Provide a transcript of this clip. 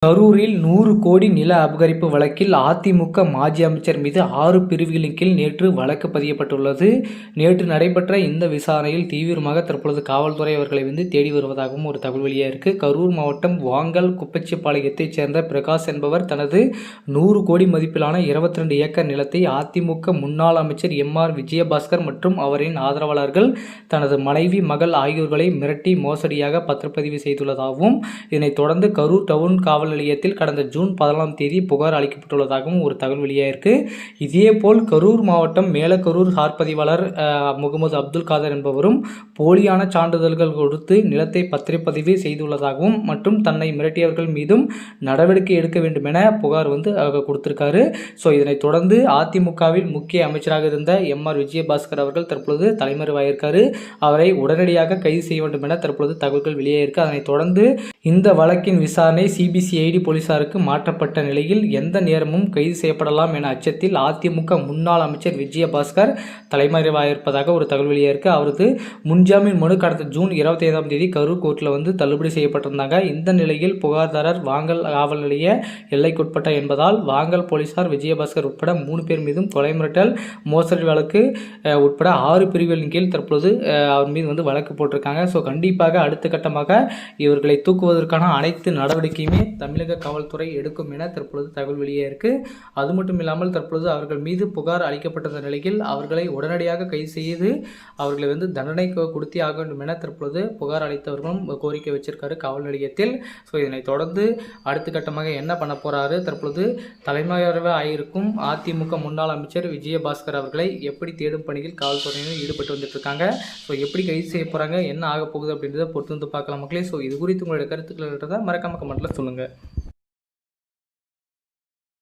கரூரில் 100 கோடி நில அபகரிப்பு வழக்கில் அதிமுக மாஜி அமைச்சர் மீது 6 பிரிவுகளின் கீழ் நேற்று வழக்கு பதியப்பட்டுள்ளது. நேற்று நடைபெற்ற இந்த விசாரணையில் தீவிரமாக தற்பொழுது காவல்துறை அவர்களை தேடி வருவதாகவும் ஒரு தகவல் வெளியாக இருக்கு. கரூர் மாவட்டம் வாங்கல் குப்பச்சிபாளையத்தைச் சேர்ந்த பிரகாஷ் என்பவர் தனது 100 கோடி மதிப்பிலான 22 ஏக்கர் நிலத்தை அதிமுக முன்னாள் அமைச்சர் எம்.ஆர். விஜயபாஸ்கர் மற்றும் அவரின் ஆதரவாளர்கள் தனது மனைவி, மகள் ஆகியோர்களை மிரட்டி மோசடியாக பத்திரப்பதிவு செய்துள்ளதாகவும், இதனைத் தொடர்ந்து கரூர் டவுன் காவல் நிலையத்தில் கடந்த ஜூன் 14ஆம் தேதி புகார் அளிக்கப்பட்டுள்ளதாகவும் ஒரு தகவல் வெளியாயிருக்கு. இதேபோல் கரூர் மாவட்டம் மேலக்கரூர் சார்பதிவாளர் முகமது அப்துல் காதர் என்பவரும் போலியான சான்றிதழ்கள் கொடுத்து நிலத்தை பத்திரப்பதிவு செய்துள்ளதாகவும் மற்றும் தன்னை மிரட்டியவர்கள் மீதும் நடவடிக்கை எடுக்க வேண்டும் என புகார் கொடுத்திருக்காரு. இதனைத் தொடர்ந்து அதிமுகவில் முக்கிய அமைச்சராக இருந்த எம்.ஆர். விஜயபாஸ்கர் அவர்கள் தற்பொழுது தலைமறைவாயிருக்காரு. அவரை உடனடியாக கைது செய்ய வேண்டும் என தற்பொழுது தகவல்கள் வெளியாயிருக்கு. அதனைத் தொடர்ந்து இந்த வழக்கின் விசாரணை சிபிசிஐடி போலீசாருக்கு மாற்றப்பட்ட நிலையில் எந்த நேரமும் கைது செய்யப்படலாம் என அச்சத்தில் அதிமுக முன்னாள் அமைச்சர் விஜயபாஸ்கர் தலைமறைவாயிருப்பதாக ஒரு தகவல் வெளியாயிருக்கு. அவரது முன்ஜாமீன் மனு கடந்த ஜூன் 25ஆம் தேதி கரூர் கோர்ட்டில் தள்ளுபடி செய்யப்பட்டிருந்தாங்க. இந்த நிலையில் புகார்தாரர் வாங்கல் காவல் நிலைய எல்லைக்குட்பட்ட என்பதால் வாங்கல் போலீசார் விஜயபாஸ்கர் உட்பட 3 பேர் மீதும் கொலை மிரட்டல், மோசடி வழக்கு உட்பட 6 பிரிவுகளின் கீழ் தற்பொழுது அவர் மீது வழக்கு போட்டிருக்காங்க. கண்டிப்பாக அடுத்த கட்டமாக இவர்களை தூக்குவதற்கான அனைத்து நடவடிக்கையுமே தமிழக காவல்துறை எடுக்கும் என தற்பொழுது தகவல் வெளியாயிருக்கு. அது மட்டும் இல்லாமல் தற்பொழுது அவர்கள் மீது புகார் அளிக்கப்பட்ட நிலையில் அவர்களை உடனடியாக கைது செய்து அவர்களை தண்டனை கொடுத்தே ஆக வேண்டும் என தற்பொழுது புகார் அளித்தவர்களும் கோரிக்கை வச்சிருக்காரு காவல் நிலையத்தில். இதனை தொடர்ந்து அடுத்த கட்டமாக என்ன பண்ண போறாரு, தற்பொழுது தலைமறைவாக ஆகியிருக்கும் அதிமுக முன்னாள் அமைச்சர் விஜயபாஸ்கர் அவர்களை எப்படி தேடும் பணியில் காவல்துறையினர் ஈடுபட்டு வந்துட்டு இருக்காங்க. எப்படி கைது செய்ய போறாங்க, என்ன ஆக போகுது அப்படின்றத பொறுத்து பார்க்கலாம் மக்களே. இது குறித்து உங்களுடைய கருத்துக்கள் மறக்காம கமெண்ட்ல சொல்லுங்க.